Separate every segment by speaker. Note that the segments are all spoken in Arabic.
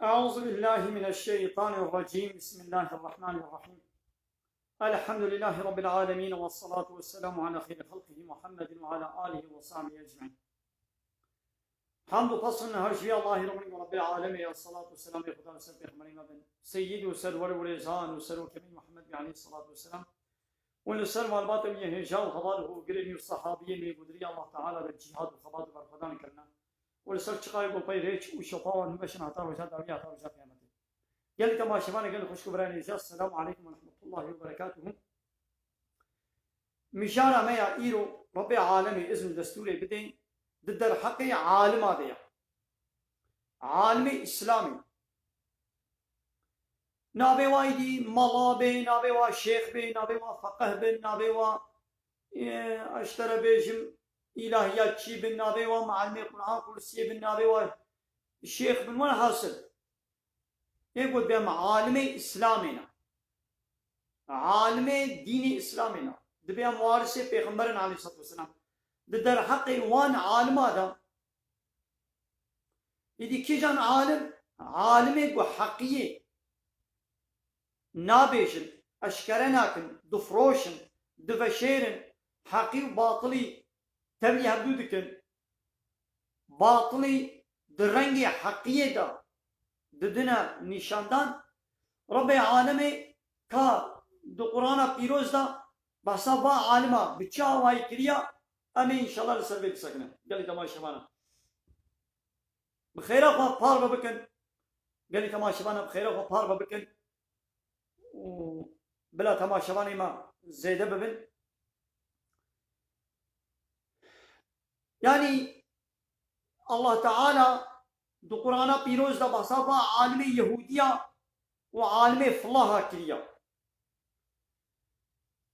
Speaker 1: أعوذ بالله من الشيطان الرجيم. بسم الله الرحمن الرحيم. الحمد لله رب العالمين، والصلاة والسلام على خير خلقه محمد وعلى آله وصحبه أجمعين. حمد فصلنا هرشي الله رب العالمين، والصلاة والسلام بخدا وسلم بخمرين بن سيد وسرور ورزان وسرور كمين محمد عليه الصلاة والسلام ونسر والباطل يهجاو خباله قرني الصحابيين بقدري الله تعالى بالجهاد وخباله برفضان كرنا ولسر شقايق وبيريش وشفاء ونبشن عطا وجاد أبي عطا وجاد قيامته. قال كما شفانا قال خشكو براني جاس. السلام عليكم ورحمة الله وبركاته. مشارة ما إيرو رب عالمي إذن دستوري بدين ضد الحق عالم هذا عالمي إسلامي نابي وايدي ملا بي نابي وا شيخ بي نابي وا فقه بي نابي وا اشترى بيجم إلهيات شي بن نابي وا معلمي قرآن كرسي بن نابي وا الشيخ بن وين حاصل يقول بهم عالمي إسلامنا عالمي ديني إسلامنا دبيا موارث پیغمبرنا عليه الصلاة والسلام در حق وان عالم هذا يدي كي جان عالمي بو حقية نابيشن أشكرناكن دفروشن دفشيرن حقي وباطلي تبلي هبدودكن باطلي درنجي حقية دا ددنا نشاندان رب عالمي كا دو قرآن بيروز دا بحسابا عالما بچا واي كريا أمي إن شاء الله لسر بيت سكنة. قال لي كما شبانا بخيرا فار ببكن. قال لي كما شبانا بخيرا فار ببكن بلا كما شباني ما زيادة ببن. يعني الله تعالى دو قرآن بيروز دا بحسابا عالم يهودية وعالم فلاها كريا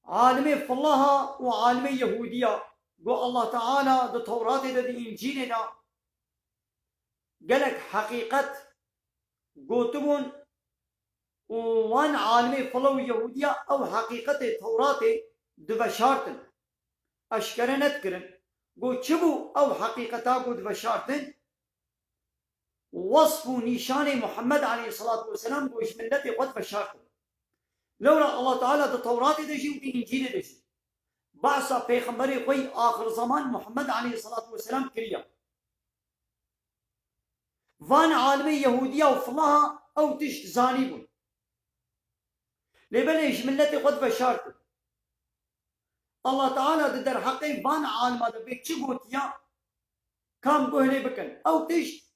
Speaker 1: عالم فلاها وعالم يهودية. قو الله تعالى دا توراة دا إنجيل دا قالك حقيقة قوتبون وان عالمي فلو يهودية أو حقيقة توراة دبشارتن أشكرنت كرن قو چبو أو حقيقة قو دبشارتن وصف نشان محمد عليه الصلاة والسلام قو إشملتي قد بشارتن لولا الله تعالى دا توراة دجي ودي إنجيل دجي بعثا پیغمبر خوي آخر زمان محمد عليه الصلاة والسلام كريا وان عالمي يهودية وفلاها أو تشت زانيبون لبنيش ملتي قد بشارت الله تعالى در حقي وان عالم هذا بيك چه قوتيا كام قهلي بكن أو تشت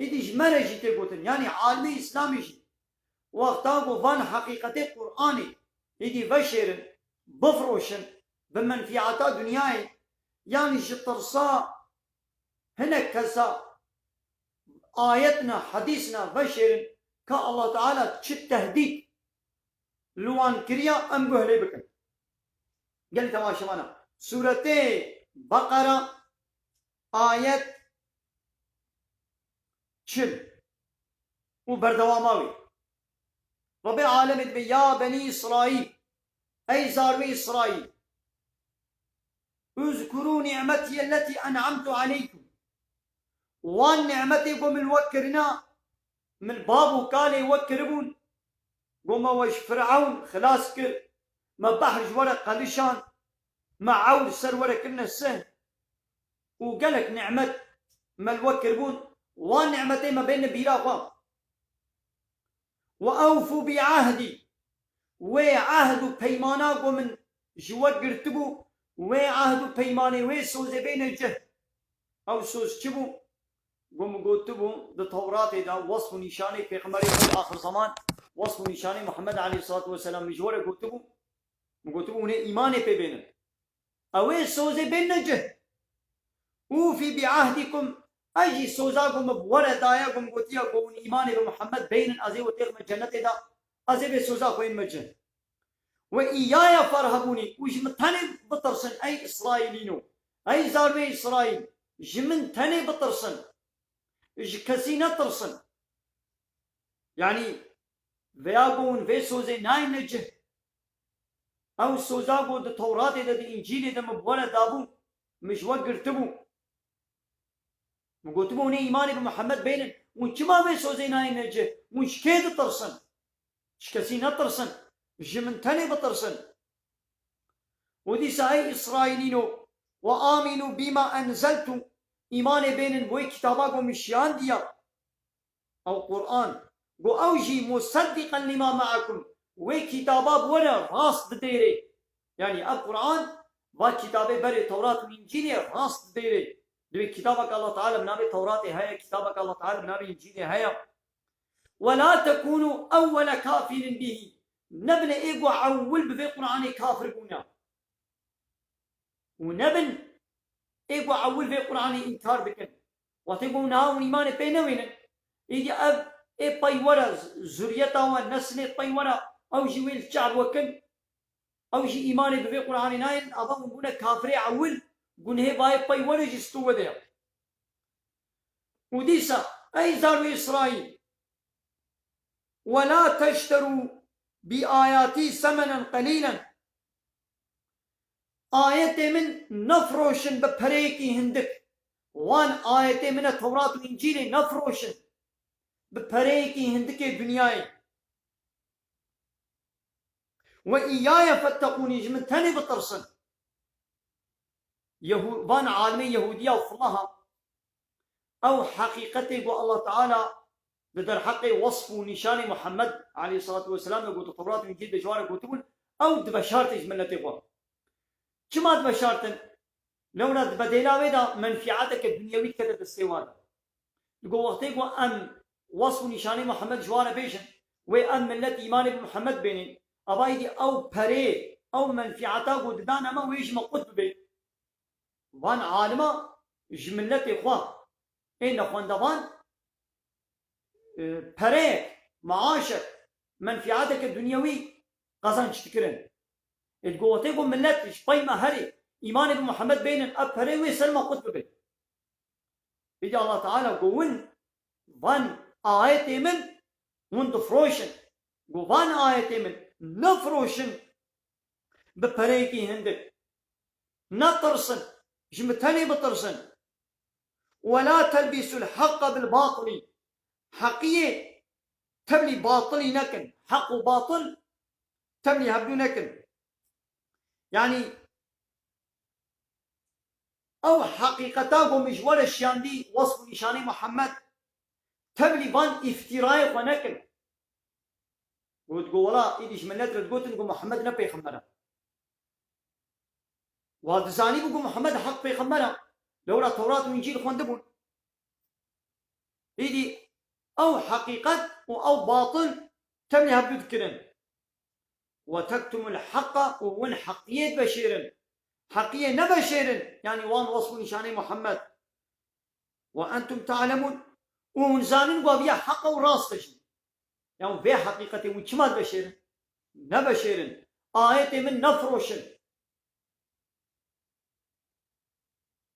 Speaker 1: إديش مرجي تقوتن يعني عالمي إسلامي شي وقتاقو وان حقيقة قرآني إدي بشيرن بفروشن بمنفعتا دنياي يعني شطرصا هنا كذا آيتنا حديثنا بشيرن كا الله تعالى تشت تهديد لوان كريا أم قهلي بكن. قال تما شمانا سورة بقرة آية شل وبردواماوي رب العالمين يا بني إسرائيل أي زاروي إسرائيل اذكروا نعمتي التي أنعمت عليكم وان نعمتي قم الوكرنا من باب وكالي وكربون قم وش فرعون خلاص كر ما بحر جورا قلشان ما عود سر ورا كنا السهل وقالك نعمت ما الوكربون وان نعمتي ما بين بيراقوا وأوفوا بعهدي وعهد بيمانا من جوات قرتبو وعهد بيماني وسوز بين الجهد أو سوز شبو قم قوتبو ده توراة ده وصف نشاني في قمري في آخر زمان وصف نشاني محمد عليه الصلاة والسلام مجورة قوتبو هنا إيماني في بينه أو سوز بين الجهد وفي بعهدكم أجي سوزاكم بورا داياكم قوتيا قون إيماني بمحمد بين أزي وتيغ من جنة ده أزي بسوزاكم إن مجن وإيايا فرهبوني وجمتاني بطرسن أي إسرائيلينو أي زاربي إسرائيل جمنتاني بطرسن كسينة ترسن يعني فياقون في سوزي ناين نجه أو سوزاقو ده توراة ده إنجيل ده مبولا دابو مش وقرتبو قلتبو هنا إيماني بمحمد بين وانشما بي سوزيناي نجه وانشكيد ترسن شكسينا ترسن جمن تاني بترسن ودي ساي إسرائيلينو وآمنوا بما أنزلت إيمان بين بوي كتاباكو مشيان ديا أو قرآن قو أوجي مصدقا لما معكم وي كتابا بونا راس ديري يعني القرآن با كتابه بري توراة وإنجيل راس ديري دوي كتابك الله تعالى بنابي توراة هيا كتابك الله تعالى بنابي إنجيل هيا ولا تكونوا أول كافر به نبن إيقو عول بفي قرآن كافر بنا ونبن إيقو عول بفي قرآن إنكار بكن وتقول ناو إيمان بينوين إيدي أب إي بايورا زريتا ونسل بايورا أو جويل الشعب وكن أو جي إيمان بفي قرآن ناين أبا مبونا كافر عول قن هي بايورا جستو وديا وديسا أي زارو إسرائيل ولا تشتروا بآياتي ثمنا قليلا آيات من نفروشن ببريكي هندك وان آيات من التوراة والإنجيل نفروشن ببريكي هندك الدنياي وإياي فاتقوني جمن تاني بطرسن وان عالمي يهودية وفلها أو حقيقتي الله تعالى بدر حقي وصف ونشان محمد عليه الصلاة والسلام يقول التوراة والإنجيل بجوار يقول أو دبشارتي من التقوى كما دبشارتن لو ند بديلا ودا منفعتك الدنيوية كده تستوان يقول وقتي أم وصف ونشان محمد جوار بيشن وأم ملة إيمان بمحمد بيني أبايدي أو بري أو منفعتا قددان أما ويش مقود بي وان عالمة جملة إخوة إن أخوان دوان بريك معاشك منفعتك الدنيوي قزان تشتكرن القوتيكو ملتش طيمة هري إيمان بمحمد بين الأبهري ويسلم قطب بي إجا الله تعالى قوون وان آيتي من وان دفروشن قوان آيتي من نفروشن ببريكي هندك نطرسن جمتاني بطرسن ولا تلبسوا الحق بالباطل حقية تبلي باطلي نكن حق وباطل تبلي هبدو نكن يعني أو حقيقته مش ولا الشاندي وصف نشاني محمد تبلي بان افتراء ونكن وتقول ولا إيديش من ندر تقول تنقول محمد نبي خمرة وهذا زاني بقول محمد حق في خمرة لولا التوراة والإنجيل خوان دبون إيدي أو حقيقة أو باطل تم يهبدو ذكرن وتكتم الحق وون حقية بشيرن حقية نبشيرن يعني وان وصف نشاني محمد وأنتم تعلمون ونزانن وبيا حق وراستش يعني في حقيقة وشمات بشيرن نبشيرن آية من نفروشن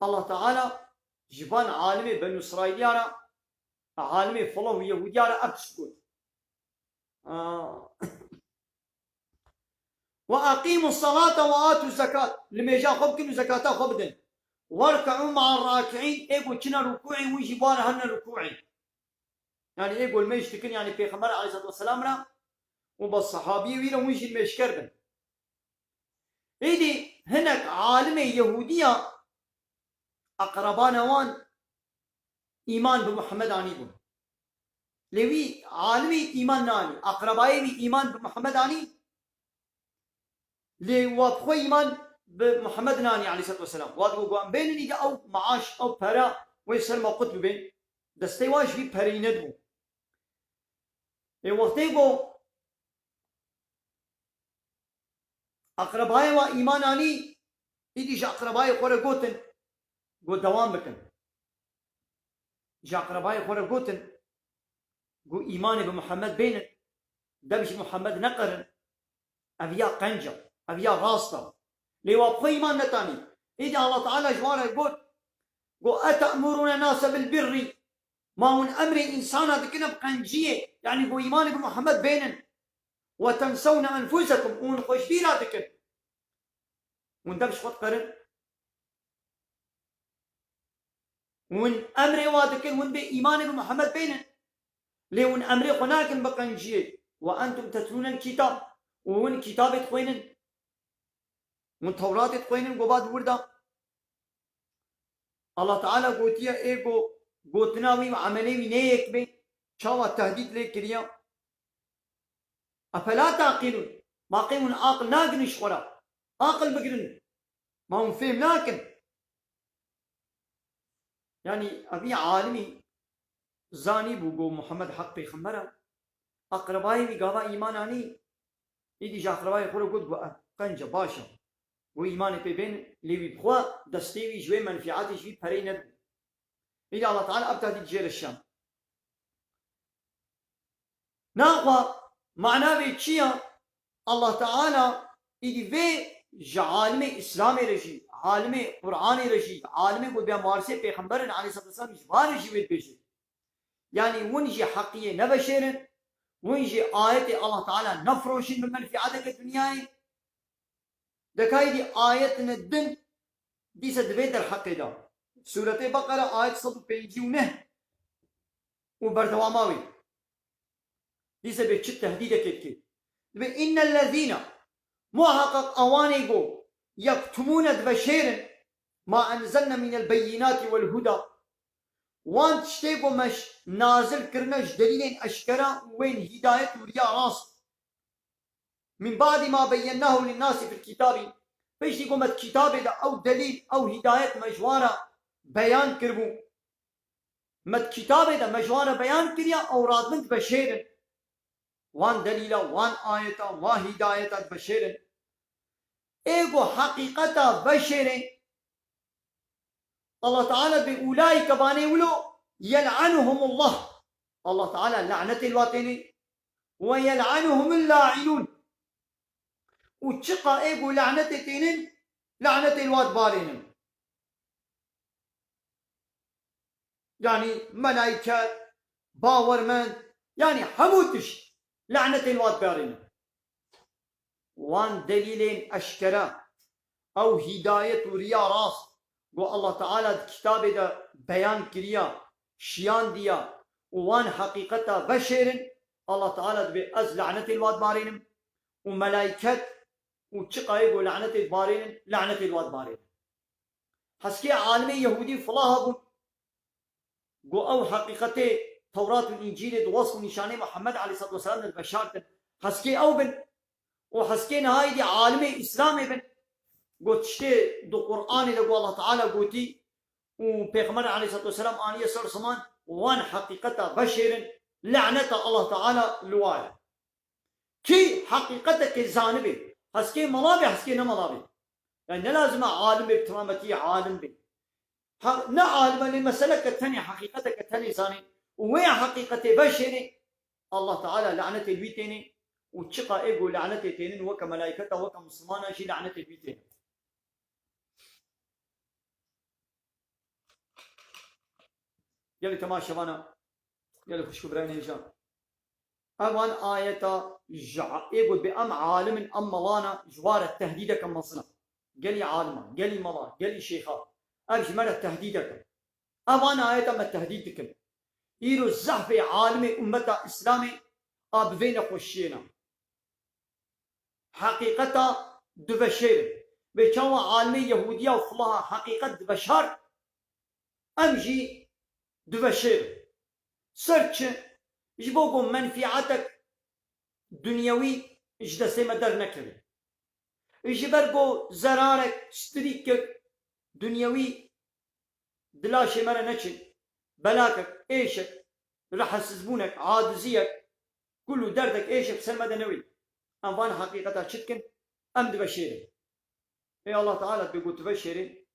Speaker 1: الله تعالى جبان عالمي بنو إسرائيل يارا عالمي فلو يهودي يارا أبسكوت وأقيموا الصلاة وآتوا الزكاة لما جاء خب كنوا زكاة خبدن واركعوا مع الراكعين إيقول كنا ركوعي ويجي بانا هن ركوعي يعني إيقول ما يشتكن يعني في خمر عليه الصلاة والسلام را وبالصحابي ويلا ويجي الميش كربن إيدي هناك عالمي يهودية أقربان وان إيمان بمحمد عنيبون لوي عالمي إيمان ناني أقربائي إيمان بمحمد عني لوابخو إيمان بمحمد ناني عليه الصلاة والسلام وادو قوان بين نيجا أو معاش أو برا ويسلم قطب بين دستيواش بي بري ندبو وقتي قو أقربائي وإيمان عني إيديش أقربائي قورا قوتن قو دوام بكن جا أقربائي قورا قوتن قو إيماني بمحمد بين دبش محمد نقرن أبيا قنجة أبيا راستا لوابخو إيمان نتاني إذا الله تعالى جواره يقول قو أتأمرون الناس بالبر ما هو أمر إنسان ذكنا بقنجية يعني قو إيماني بمحمد بين وتنسون أنفسكم ونخش بيلا ذكر وندبش خط قرن ون أمر وادكن ون بإيمان بمحمد بين ليون أمري قناكن بقنجيه وأنتم تتلون الكتاب وون كتابة خوينن من توراة خوينن قباد وردا الله تعالى قوتيا إيقو قوتناوي وعمليوي نيك بي شاوة تهديد ليك كريا أفلا تعقلون ما قيمون عاقل ناقن شخورا عاقل بقرن ما هم فهم ناكن يعني أبي عالمي زاني بوغو محمد حق بيخمرا أقربائي بيقاوا إيمان آني إيدي جا أقربائي خورو قد قوة قنجة باشا و إيمان بين ليوي بخوا دستيوي جوي منفعاتي جوي پري ندو إيدي الله تعالى أبتا دي جير الشام ناقوا معناه بيتشيا الله تعالى إيدي في عالم إسلام رجي عالم قرآن رجي عالم قد بيامارسي پیغمبرن عليه الصلاة والسلام إجبار رجي بيت بيشي يعني ونجي حقية نبشرن ونجي آية الله تعالى نفروشن بمنفعاتك الدنيا دكاي دي آية ندن دي سدبيت الحق دا سورة بقرة آية 159 وبردواماوي دي سبيت شت تهديدك كي إن الذين محقق أوانيقو يكتمون دبشيرن ما أنزلنا من البينات والهدى وان تشتيقو مش نازل كرنش دليلين أشكرا وين هداية وريا راس من بعد ما بيناه للناس في الكتاب فيش تيقو مت كتاب دا أو دليل أو هداية مجوارة بيان كربو مت كتاب دا مجوارة بيان كريا أو رادمن دبشيرن وان دليلا وان آيتا وان هداية دبشيرن ايقو حقيقة بشيرن الله تعالى بأولئك باني ولو يلعنهم الله الله تعالى لعنة الواتين ويلعنهم اللاعنون وتشقى ايقو لعنة تينين لعنة الوات بارين يعني ملائكة باورمان يعني حموتش لعنة الوات بارين وان دليلين أشكرا أو هداية وريا راس و الله تعالى كتاب دا بيان كريا شيان ديا وان حقيقتا بشر الله تعالى بأز لعنة الواد بارين وملائكة وتشقى يقول لعنة البارين لعنة الواد بارين حسكي عالمي يهودي فلاها بو أو حقيقته توراة والإنجيل دوصف نشانه محمد عليه الصلاة والسلام البشارة حسكي أو بن وحسكي نهاية دي عالمي إسلامي بن قلت شتي دو قرآن دو الله تعالى قلتي وبيغمر عليه الصلاة والسلام آنية سر سمان وان حقيقة بشر لعنة الله تعالى لوايا كي حقيقة كزانبي حسكي ملابي حسكي نملابي يعني لازم عالم بترامتي عالم بي نا عالم للمسألة كتاني حقيقة كتاني زاني وين حقيقة بشر الله تعالى لعنة البيتين وتشقى ايقو لعنة التينين وكا ملائكته وكا مسلمانا شي لعنة البيتين يلي تماشى وانا يلي خشكو براين هجان اوان آية يقول بأم عالم أم ملانا جوار التهديد كم مصنع قالي عالما قالي ملا قالي شيخا أبش مرة تهديدك اوان آية ما تهديدك إيرو الزحف عالم أمتا إسلامي أبفين خوشينا حقيقة دبشير بيشاوا عالمي يهودية وفلاها حقيقة دبشار أمجي دبشير سرچ جبوكو منفعتك دنيوي اجدسي مدر نكري جبركو زرارك اشتريكك دنيوي دلاشي مرة نچن بلاكك ايشك رح سزبونك عادزيك كله دردك ايشك سلمة دنوي أنفان حقيقة شتكن أم دبشيري اي الله تعالى بيقول تبشيري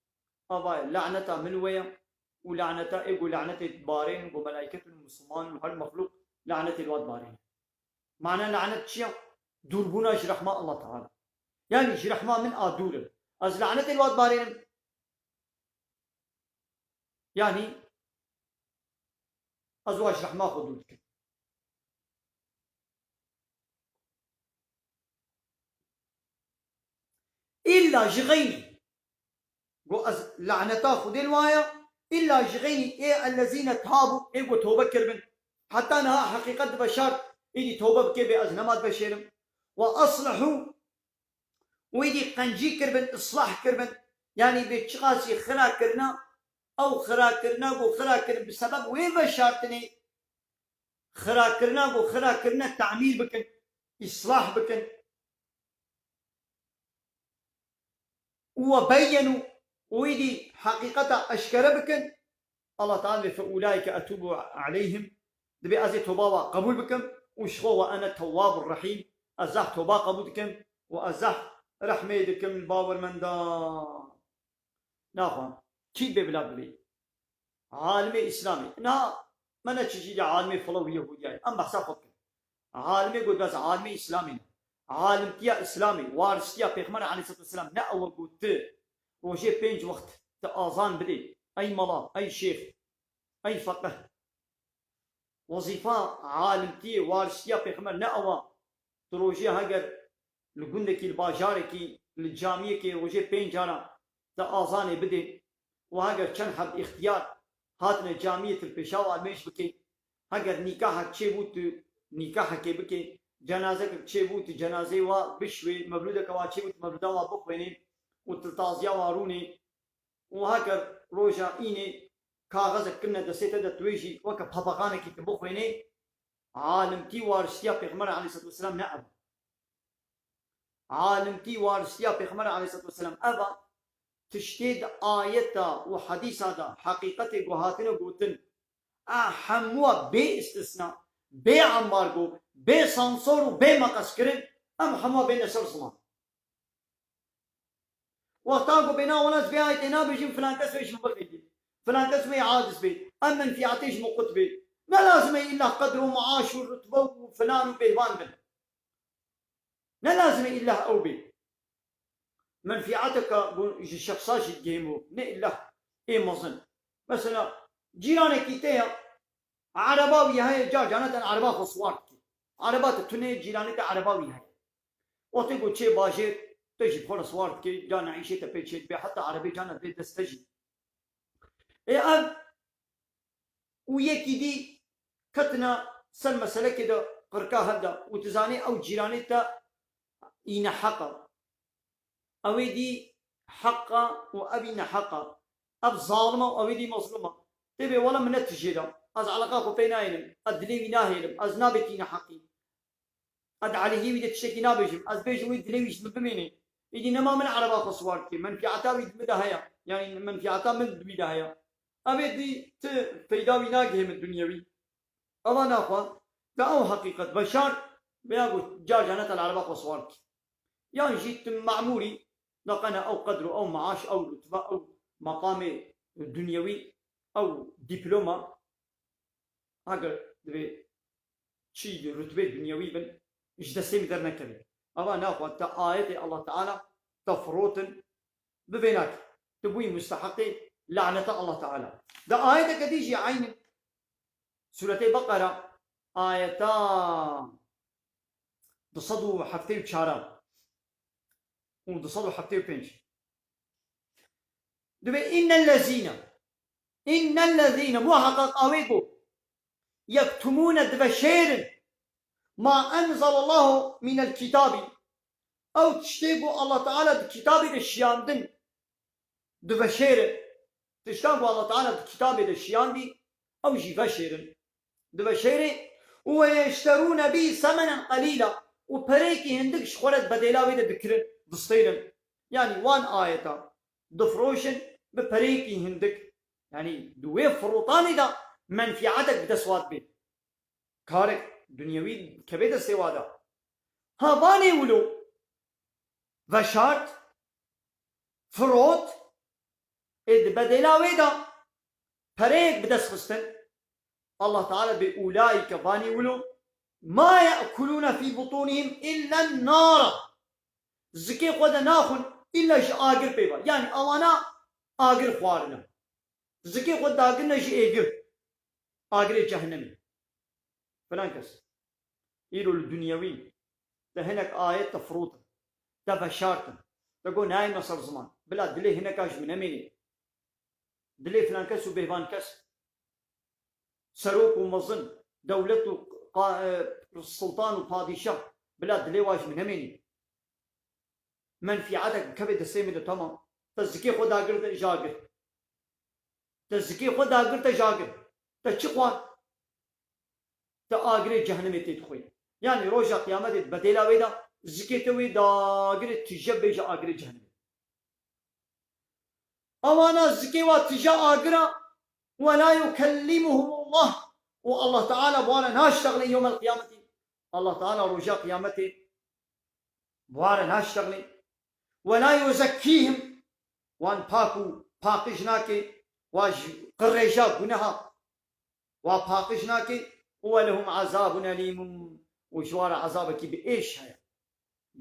Speaker 1: أبا لعنتا من ويا ولعنتا ايقو لعنة بارين وملائكة المسلمان وهالمخلوق لعنة الواد بارين معنى لعنة شيء دوربونا جرحما الله تعالى يعني جرحما من آدور از لعنة الواد بارين يعني أزواج رحمة خدودك إلا جغيني لعنتا خدين وايا إلا جغيني إيه الذين تابوا إيه توبة كربن حتى أنها حقيقة بشار إيدي توبة بكي بأزنمات بشيرم وأصلحوا ويدي قنجي كربن إصلاح كربن يعني بتشغاسي خرا كرنا أو خرا كرنا بو خرا كرنا بسبب وين بشارتني خرا كرنا بو خرا كرنا تعمير بكن إصلاح بكن وبينوا ويدي حقيقة أشكر بكن الله تعالى فأولئك أتوب عليهم دبي أزي توبا قبول بكم وشخو وأنا التواب الرحيم أزح توبا قبول بكم وأزح رحمة بكم الباور من دا ناخوان كي ببلاد بي عالمي إسلامي نا منا تشجي عالمي فلو يهودي أم بحسا عالمي قد بس عالمي إسلامي عالم تيا إسلامي وارث تيا بيغمبر عليه الصلاة والسلام نا أول قلت وجي بينج وقت تأذان بدي أي ملا أي شيخ أي فقه وظيفة عالم تي وارث تيا بيغمبر نا أول تروجي هاجر لقندكي الباجاركي للجامعة وجي بينج أنا تأذان بدي وهاجر كان حب اختيار هاتنا جامعة البشاوة مش بكي هاجر نكاحك شيبوت نكاحك بكي جنازك شيبوت جنازة وبشوي مولودك وشيبوت مولودا وبخويني وتلتازيا واروني وهاجر روجا إني كاغزك كنا دسيتا دتويجي وك باباغانك تبخويني عالم تي وارثيا بيغمبر عليه الصلاة والسلام نعم عالم تي وارثيا بيغمبر عليه الصلاة والسلام أبا تشتيد آيتا وحديثا حقيقة قهاتنا قوتن أحموا بي استثناء بي عمارقو بي سانسور بي مقاسكرين أم حموا بي نسر صمان وقتاقو بينا وناس بي آيتنا بيجيب فلان كسوي اسمه بخيجي فلان كسوي عادس بي أم من في عتيش مقط بي ما لازم إلا قدر ومعاش ورتبه وفلان وبيبان بن ما لازم إلا أو بي منفعتك شخصاش الجيمو نئله إيه مظن مثلا جيرانك يتيا عرباوي هاي جا جانت عربا خصوات عربات توني جيرانك عرباوي هاي وتقول شيء باجر تجي فرص وارد كي جانا عيشة تبيتشيت بي حتى عربي جانا دستجي إيه أب وياكي دي كتنا سن مسألة كده قركا هدا وتزاني أو جيراني تا إين حقا أويدي حقا وأبينا حقا أب ظالمة وأويدي مظلومة تبي ولا من التجيرة أز علاقاكو بيناينم أدلي ناهيلم أز نابتينا حقي أد عليه ويد تشكي نابجم أز بيجو ويد ليش بميني يجي نما من عرباكو صوارتي من في عتا ويد مدهيا يعني من في عتا من مدهيا أبيدي تفيداوي ناقه من الدنيوي الله ناخوا دعو حقيقة بشار بيقول جاجانة العرباكو صوارتي يعني جيت معموري لقنا أو قدر أو معاش أو رتبة أو مقام دنيوي أو دبلومة هاجر دبي شيء رتبة دنيوي بن إيش دسيم درنا كذا أما ناخذ آية الله تعالى تفروت ببينك تبوي مستحقي لعنة الله تعالى ده آية كديجي عين سورة بقرة آية تصدوا حفتي وشارع وتصدوا حفتي وبنج دبي إن الذين محقق أويكو يكتمون دبشير ما أنزل الله من الكتاب أو تشتيقوا الله تعالى الكتاب الشياندن دبشير تشتاقوا الله تعالى الكتاب الشياندي أو جبشير دبشير ويشترون به ثمنا قليلا وبريكي هندك شخورت بديلاوي دبكرن دستيرن يعني وان آية دفروشن ببريكي هندك يعني دوي فروطاني دا منفعتك بدسوات بيت كارك دنيوي كبيت السوادا هاباني ولو وشارت فروت إد بدلاوي دا بريك بدس خستن الله تعالى بأولئك باني ولو ما يأكلون في بطونهم إلا النار زكي قد ناخن إلا جي آقر بيبا يعني أوانا آقر خوارنا زكي قد آقرنا جي آقر جهنمي فلانكس إيرو الدنيوي هناك آية تفروط تبشارت تقول ناي نصر زمان بلا دلي هناك اش من اميني دلي فلانكس وبيفانكس سروق ومظن دولة السلطان وبادشاه بلاد لواش من هميني منفعتك كبد السيمة تمام تزكي خدا قرد جاقر تزكي خدا قرد جاقر تشقوان تآقر جهنم تدخل يعني روجا قيامت بديلا ويدا زكي توي داقر تجب جا آقر جهنم أوانا زكي واتجا آقر ولا يكلمهم الله والله تعالى بوانا ناشتغل يوم القيامة الله تعالى رجا قيامته بوانا ناشتغل ولا يزكيهم وان باقجناكي واج قريجا بنها وباقجناكي ولهم عذاب أليم وجوار عذابك بإيش هيا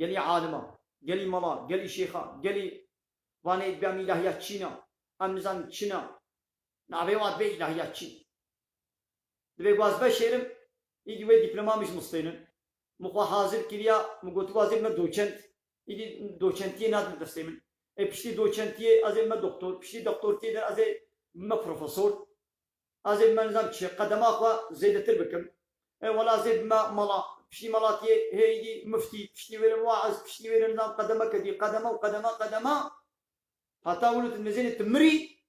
Speaker 1: قالي عالمة قالي ملا قالي شيخة قالي وانا يتبعمي لهيا تشينا أمزان تشينا نعبي واد بي لهيا تشين دبي باز بشيرم يجي وي دبلوما مش مستينن مخوا حاضر كريا مقوت وازم ما دوچنت يجي دوچنتي ناد تسلمن اي بشتي دوچنتي ازم ما دكتور بشتي دكتور تي ازم ما بروفيسور ازم ما نظام شي قدما اخوا زيد تربكم اي ولا زيد ما ملا بشتي ملاتي هي يجي مفتي بشتي وير واعظ بشتي وير نظام قدما كدي قدما وقدما قدما حتى ولت المزين تمري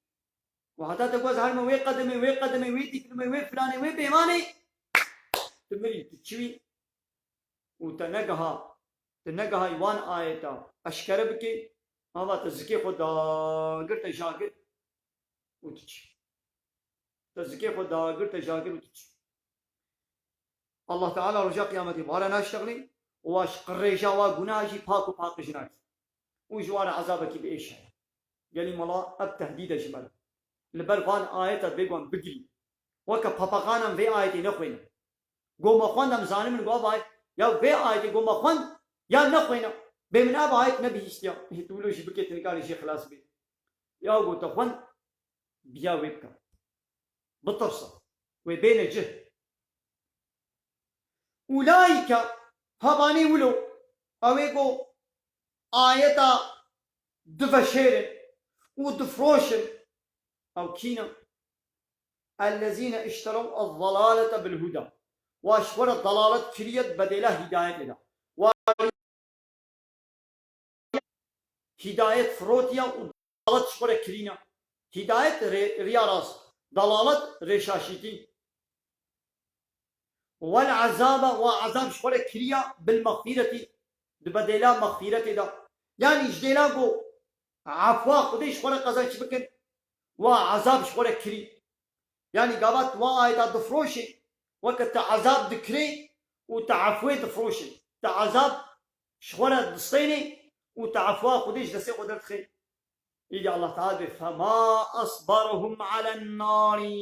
Speaker 1: وحتى تقوز هالما وي قدمي وي قدمي وي ديكلمي وي فلاني وي بيماني تمري تشوي وتنقها يوان آيتا أشكر بكي هذا تزكي خدا قرت جاكر وتشي تزكي خدا قرت جاكر وتشي الله تعالى رجع قيامتي بارا ناشتغلي واش قريجا وقناجي باقو جناك وجوانا عذابك بإيش هاي قالي ملا أب تهديد جمال لبرغان آيتا بيقوان بقري وكا باباغانا في آيتي نخوين قوم أخوان زانم نقوى باي يا في آيتي قوم أخوان يا نخوين بمنا بايت نبي هستيا هتقولوا شي بكيت نقال شي خلاص بي يا قلت أخوان بيا ويبكا بالتفصيل وبين الجهد أولئك هباني ولو أويكو آيتا دفشير ودفروشر أو كينا الذين اشتروا الضلالة بالهدى واشور الضلالة كريت بدلا هداية لنا هداية فروتيا وضلالة شور كرينا هداية رياراس ضلالة رشاشيتي والعذاب وعذاب شور كريا بالمغفرة بدلا مغفرة دا يعني جديلاقو عفوا خديش شور قزان شبكن وعذاب شور كري يعني قابات وايدا دفروشي وقت عذاب دكري وتعفوي دفروشي تعذاب شغلة دستيني وتعفوا خديش دسي قدرت خير يجي الله تعالى فما أصبرهم على النار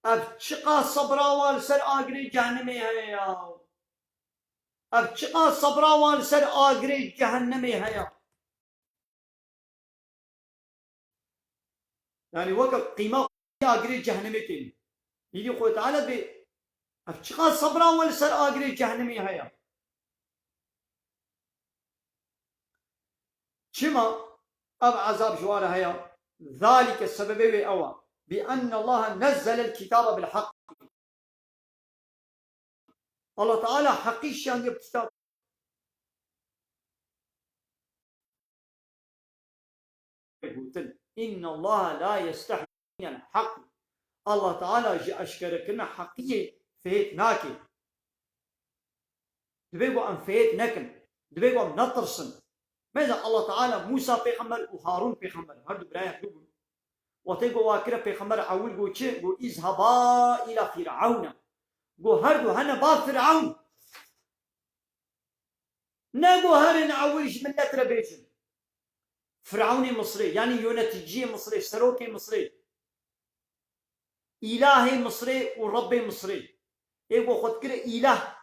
Speaker 1: أبتشقى صبرا والسر آقري جهنمي هيا أبتشقى صبرا والسر آقري جهنمي هيا يعني وقت قيمة آقري جهنمي تين يجي خوي تعالى بي أبتشقى صبرا والسر آقري جهنمي هيا شما أب عذاب جوار هيا ذلك السبب أول بأن الله نزل الكتاب بالحق الله تعالى حقيش يعني بكتاب إن الله لا يستحي من الحق الله تعالى جي أشكركنا حقية فيت ناكي دبيقوا أن فيت نكن دبيقوا أن نطرسن ماذا الله تعالى موسى بيغمر وهارون بيغمر هردو برايح دوبو وتيقوا واكرا بيغمر عول قو چه قو اذهبا إلى فرعون قو هردو هنا باب فرعون نقو هرن عولش من نتر بيجن فرعوني مصري يعني يونتجي مصري سروكي مصري إلهي مصري وربي مصري إيقو خد كرا إله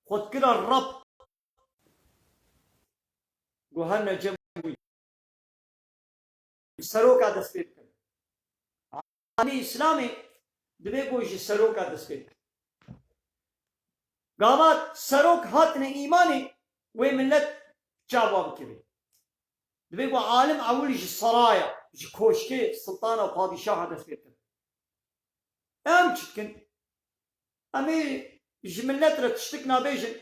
Speaker 1: خد كرا الرب قو هرنا جمعوي سروكا دستيت كر يعني إسلامي دبيقو يجي سروكا دستيت قامات سروك هاتنا إيماني وملت جابوا بكبير دبيقو عالم أول يجي السرايا يجي كوشكي سلطانة وقاضي شاهد دستيت كر أم تشتكن أمي جملت را تشتك نابيجن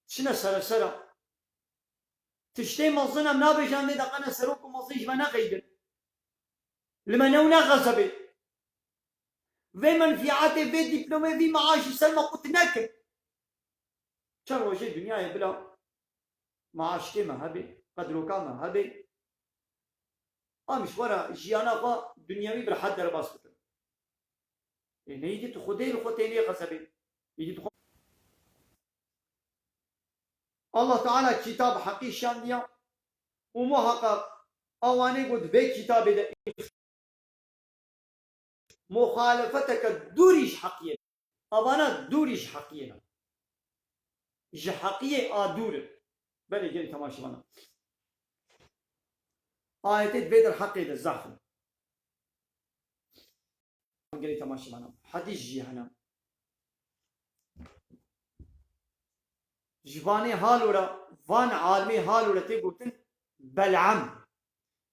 Speaker 1: شنا سرا تشتي مظنا منابيجن دا قنا سروك مظيج ما نقيدن لما نونا غزبي في منفعاتي في دبلومي في معاشي سلمى قلت ناكل شر وجه الدنيا بلا معاش كيما هبي قدرو كاما هبي مش ورا جيانا فا دنياوي برحد در باس بكر يعني يجي تخدي الخوتيني غزبي يجي تخد الله تعالى كتاب حقي شان ديا ومحقق اواني قد بي كتاب ده مخالفتك دوريش حقية أبانا دوريش حقية ج حقية آدور بلي جري تماشي بنا آيتي بيدر حقية الزعفن جري تماشي بنا حديث جي هنا جباني حالورا فان عالمي حالورا تيقولتن بلعم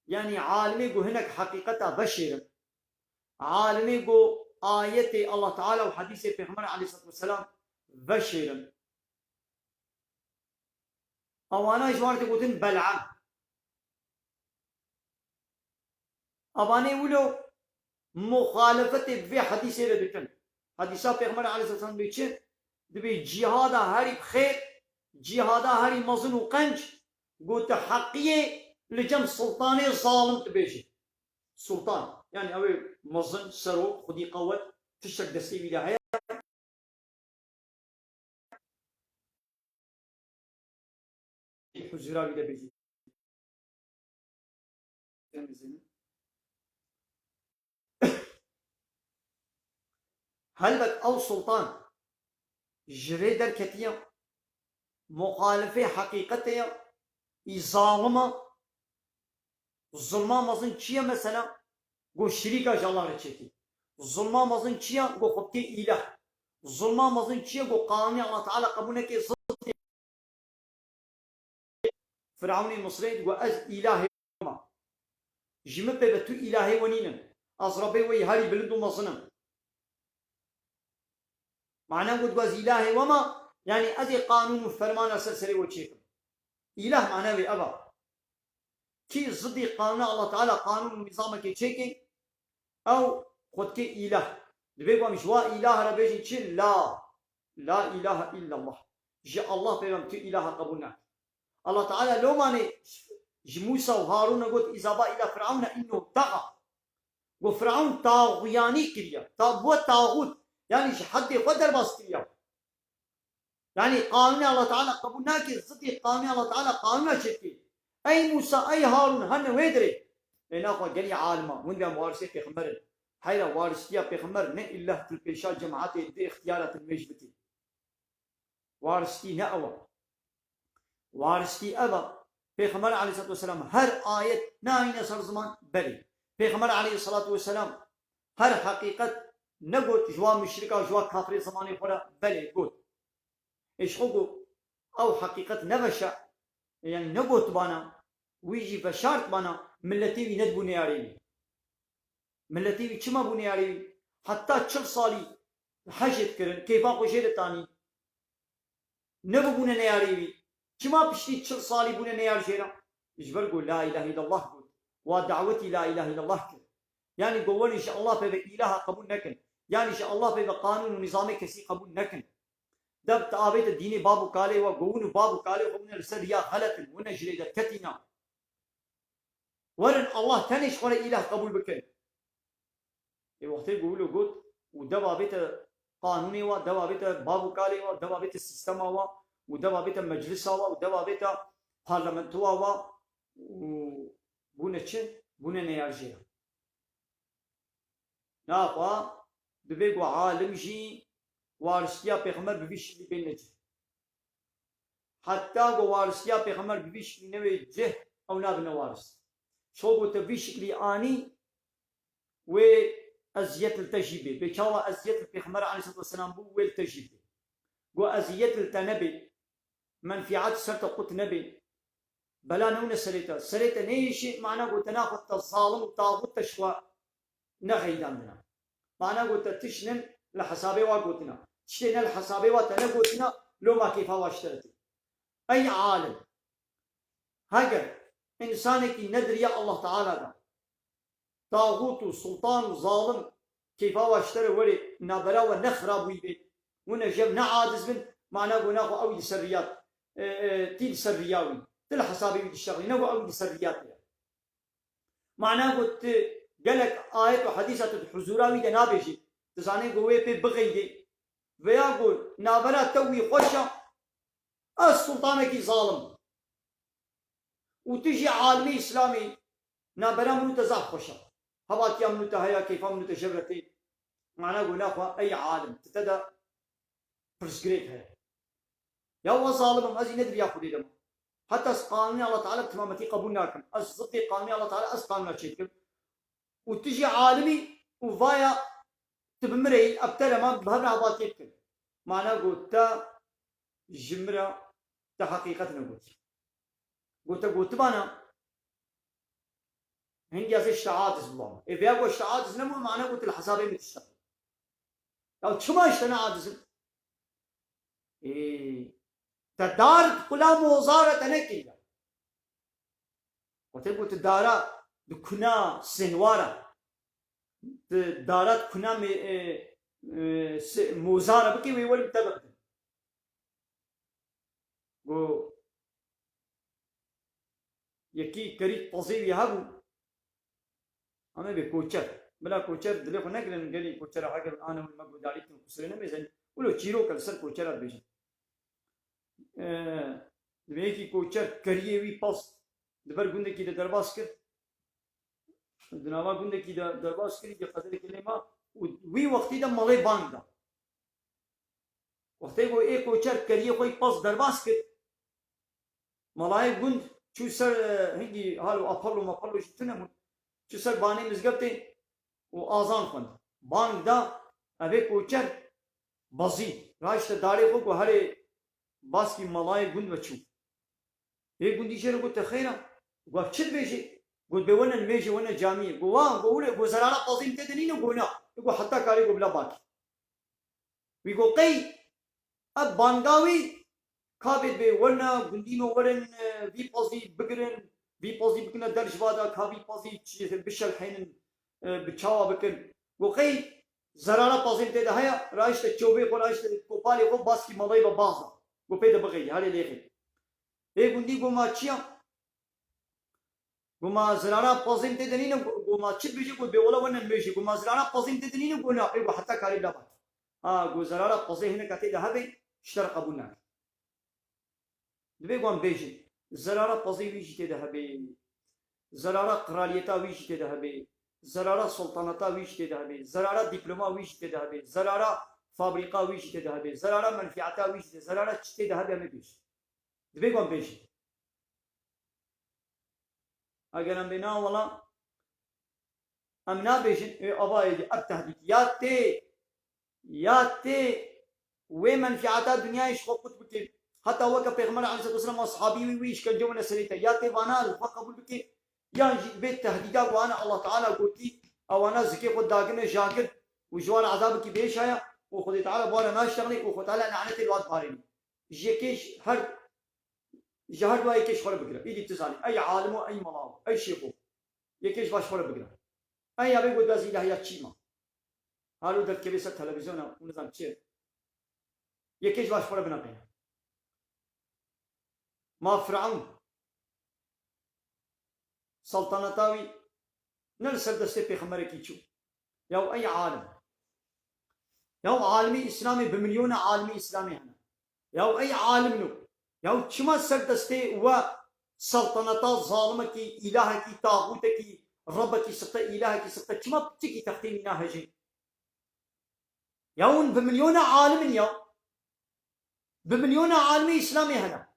Speaker 1: يعني عالمي قو هناك حقيقة بشيرا عالمي قو آية الله تعالى وحديث پیغمبر عليه الصلاة والسلام بشيرا أوانا جوار تقولتن بلعم أباني ولو مخالفة في حديث ردكن حديثة پیغمبر عليه الصلاة والسلام بيچه دبي جهادا هاري بخير جهادا هاري مظن وقنج قلت حقية لجم سلطاني ظالم تبيجي سلطان يعني أوي مظن سرو خدي قوت تشك دستي ولاية حجرة ولا بيجي هل بك أو سلطان جري دركتيا مخالفة حقيقتيا ظالمة الظلمة مظن چيا مثلا قو شريكا جالار تشكي الظلمة مظن چيا قو خبتي إله الظلمة مظن چيا قو قانون الله تعالى قبولك ضد فرعون المصري قو أز إلهي وما جمع ببتو إلهي ونينا أزربي ويهاري بلدو مظنم معناه قد قاز إلهي وما يعني أزي قانون فرمان سلسلة وشيكم إله معناه بأبا كي ضد قانون الله تعالى قانون نظامك تشيكي أو خد كي إله دبيقوا مش وا إله ربيجي تشيل لا إله إلا الله جاء الله بيرم تو إله قبولنا الله تعالى لو ماني موسى وهارون قلت إذا با إلى فرعون إنه طغى وفرعون طاغياني كريا طاغوت يعني حد قدر بس كريا يعني قانون الله تعالى قبولنا كي ضد قانون الله تعالى قانون شكي أي موسى أي هارون هن ويدري لنا خو جري عالمة وين وارثي بيغمبر حيلا وارثيا بيغمبر نه إلا تلبيشا جماعات دي اختيارات المجبتي وارثي نأوى وارثي أبا بيغمبر عليه الصلاة والسلام هر آية ناين صار زمان بلي بيغمبر عليه الصلاة والسلام هر حقيقة نقول جوا مشركة جوا كافر زماني خورا بلي قول إيش خوكو أو حقيقة نغشة يعني نقول تبانا ويجي بشارت بانا ملتي ويند بني عربي ملتي وشما بني عربي حتى 4 صالي حجت كرن كيف أقول شيء تاني نبو بني نياريبي شما بشتي 4 صالي بني نيار شيرا يجبر قول لا إله إلا الله قول ودعوتي لا إله إلا الله كل يعني قول إن شاء الله في إله قبول نكن يعني إن شاء الله في قانون ونظام كسي قبول نكن دب تابت الدين بابو كالي وقون بابو كالي وقون السريا غلط ونجري كتنا ورن الله تنش ولا إله قبول بكن الوقت يقولوا قلت ودبابت قانوني ودبابت بابو كالي ودبابت السيستم ودبابت مجلس ودبابت برلمان وبونتشن بونه نيارجيا ناقوا دبيقوا عالم جي وارثيا پیغمبر بویش لی بینجه حتی گو وارثيا پیغمبر بویش لی نوی جه او ناب نوارث شو گو تبویش لی آنی و ازیت التجیبه بچاوا ازیت پیغمبر علیه الصلاة والسلام بو ویل تجیبه گو ازیت التنبي منفعات سرت قط نبي بلا نون سريتا نيشي معناه قلت ناخذ الظالم طاغوت تشوى نغيد عندنا معناه قلت تشنن لحسابي وقلتنا تشتينا الحسابي وتنقوتنا لو ما كيف واشترتي أي عالم هاجر إنسانك ندري يا الله تعالى ده طاغوت وسلطان وظالم كيف واشتري ولي نابلا ونخرب ويبي ونجم نعادز من معناه وناخو أو سريات تيل سرياوي تل حسابي بيد الشغل نقو أو سريات معناه قلت قالك آية وحديثة الحزوراوي ده نابجي تزاني قوي في بغيدي ويقول نابلا توي خوشة السلطان كي ظالم وتجي عالمي إسلامي نابلا منو تزاح خوشة هبات يا منو تهيا كيف منو تجرتي معناه قلنا أخوة أي عالم تتدى برسكريت هيا يا هو ظالم أزي ندري يا خدي دم حتى قانون الله تعالى تمامتي قبولناكم أصدقي قانون الله تعالى أسقاننا شيء وتجي عالمي وفايا تبمري أبتلى ما بهرنا باتيكم معناه قلت جمرة تحقيقتنا قلت بانا هندي أزي اشتعاد بالله إذا يقول اشتعاد نمو معناه قلت الحسابين بتشتغل لو شما اشتنا عادز إيه تدار كلها موزارة تنكيلا قلت دارا دكنا سنوارا دارات كنا موزارة بكي ويقول بتبقى و يكي كريت طزيب يهبو أنا بكوتشر بلا كوتشر دليل نقلن قالي كوتشر حاجة أنا والمجهود عليكم كسرنا ميزان ولو تشيرو كالسر كوتشر بيجي دبيكي كوتشر كريوي باس دبر قندة كده درباس كر دناوا قندة كده درباس كر يقدر كلمة وي وقتي ده مالي بانك ده وقتي هو إيه كوتشر كريه خوي باس درباس كر ملاي قند شو سر هنجي هالو أبلو ما أبلو شتنا شو سر باني مزقبتي وآذان خند بانك ده أبي كوتشر بزي رايش تداري خوك وهالي باسكي ملاي قند وشو هي قندي شيء قلت خيرا قلت شد بيجي قلت بيونا الميجي وانا جامعي قول زرارة قاضين تدنين وقونا يقول حتى كاري قبلا باكي ويقول قي اب بانغاوي كابد بيونا قندينو ورن في بازي بقرن في بازي بكنا درج بادا كابي بازي بشل حين بتشاوا بكن قول قي زرارة قاضين تدن هيا رايش تشوبي رايش تكوبالي قول باسكي ملاي ببازا قول بيدا بغي هالي ليخي هي قندي قول ما تشيا قوما زرارة قازم تدنين قوما تشد بيجي قول بيولا ونن بيجي قوما زرارة قازم تدنين قولنا إيوه حتى كاري لابد قول زرارة قازم هنا كتير هذي اشترى قبولنا دبي قوم بيجي زرارة قازم بيجي تدهبي زرارة قراليتا بيجي تدهبي زرارة سلطنتا بيجي تدهبي زرارة دبلوما بيجي تدهبي زرارة فابريقا بيجي تدهبي زرارة منفعتا بيجي زرارة تدهبي ما بيجي دبي قوم بيجي اگر هم بنا والله امنا بيجن ابايد التهديد ياتي ومنفعات الدنيا ايش قبط بك حتى هو كبيغمر عليه الصلاه والسلام اصحابي ويش كان جونا سريته ياتي وانا الفقبل بك يا بيت تهديدات وانا الله تعالى قلتي او انا زكي خد داقنا جاكر وجوان عذابك بيش هيا وخذ تعالى بوانا ما اشتغلي وخذ تعالى نعنتي الواد باريني جيكيش هر جهاد واي كيش خرب بقرا يجي تسالي اي عالم واي ملاو اي شيخ يكيش باش خرب بقرا اي ابي قد بازي له يا تشيما هالو دل كبيسه تلفزيون ونظام تشي يكيش باش خرب بنقينا ما فرعون سلطنتاوي نرسل دستي في خمرك يشوف يا اي عالم يا عالمي اسلامي بمليون عالمي اسلامي هنا يا اي عالم نو يا شما سردستي و سلطنتا ظالمك إلهك طاغوتك ربك سقط إلهك سقط شما بتجي تختي منها هجي ياون بمليون عالم يا بمليون عالمي إسلامي هنا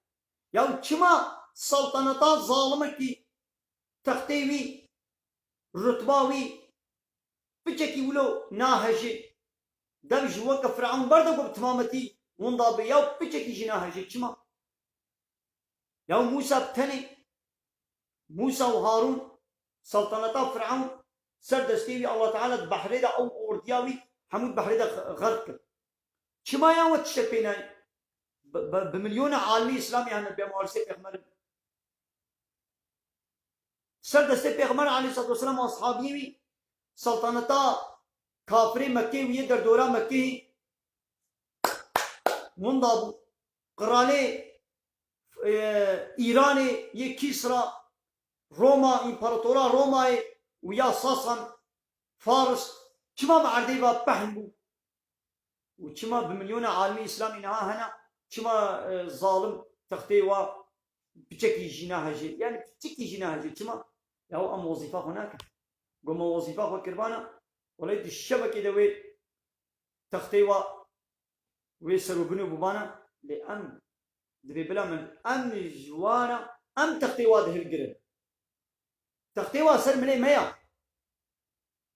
Speaker 1: يا شما سلطنتا ظالمك تختيوي رتباوي بتجي ولو ناهجي دمج وقف فرعون برضه بتمامتي ونضابي يا بتجي جناهجي شما يا موسى بتني موسى وهارون سلطنتا فرعون سردستيوي الله تعالى بحريدا او اوردياوي حمود بحريدا غرق چما یا وقت شپینای بمليون عالمي اسلامي هن بموارسه پیغمبر سر دسته پیغمبر علیه الصلوۃ والسلام اصحابی سلطنتا کافری مکه وی در دوره مکه وندابو قراله ایران یک کیسرا روما امپراتورا روما ويا ساسان فارس كما معردي بحنبو وكما بمليون عالمي اسلامي نها هنا كما ظالم تختيوا بشكل جناهجي يعني بشكل جناهجي كما ياو ام وظيفه هناك قوم وظيفه وكربانا وليد الشبكه دوي تختيوا ويسروا بنو ببانا لان دري بلا من ام جوانا ام تختيوا ده القرب تختيوا سر مني ميا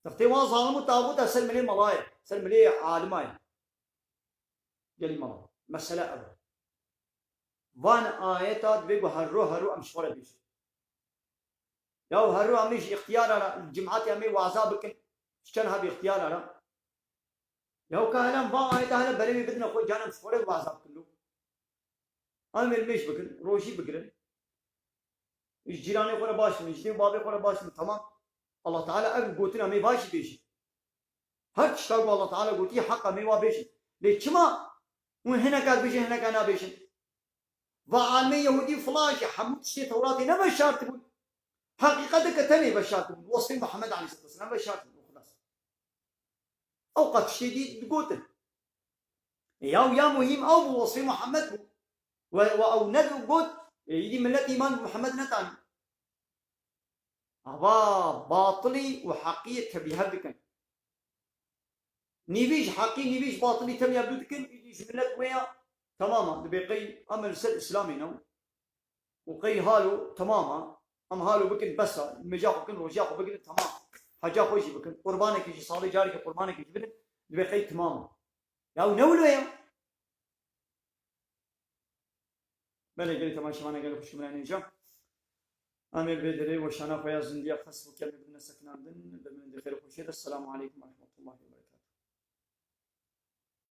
Speaker 1: تختيوا ظالم وطاغوت سر مني ملاير سر مني عالماي قال لي مرة مسألة أبدا وان آيات بيجو هرو أمشورة بيش ياو هرو أمش اختيار على الجماعات أمي وعذابك شنها باختيار على ياو كهلم وان آيات هلا بلي بدنا خو جانا مشورة وعذاب كله أنا مش بكن روشي بكرن الجيراني خورا باش من جدي بابي خورا باش من تمام الله تعالى أقول قوتنا أمي باش بيش هر شتاق الله تعالى قوتي حق أمي وابيش ليش ما وهنا قال بيجي هنا كان بيجي وعالمي يهودي فلاش حمد شيء توراتي نما شرط تقول حقيقتك تاني بشرط وصف محمد عليه الصلاه والسلام بشرط خلاص اوقات شديد تقول يا مهم او وصف محمد او ندو قلت يدي ملة ايمان محمد نتاني ابا باطلي وحقيقة بهذا نيبيش حقي نيبيش باطلي تم يبدو كن يجيش ملت ويا تماما بقي امل سر اسلامي نو وقي هالو تماما ام هالو بكن بس المجاق بكن رجاق بكن تمام حاجه خوشي بكن قربانك يجي صالي جارك قربانك يجي بكن بقي تماما يا نولو يا بله قلت تمام شمانه قال خوش ملاني جا امير بدري وشانا فيا زنديا خاص وكلمه بن سكنان بن خير خوشي السلام عليكم ورحمه الله وبركاته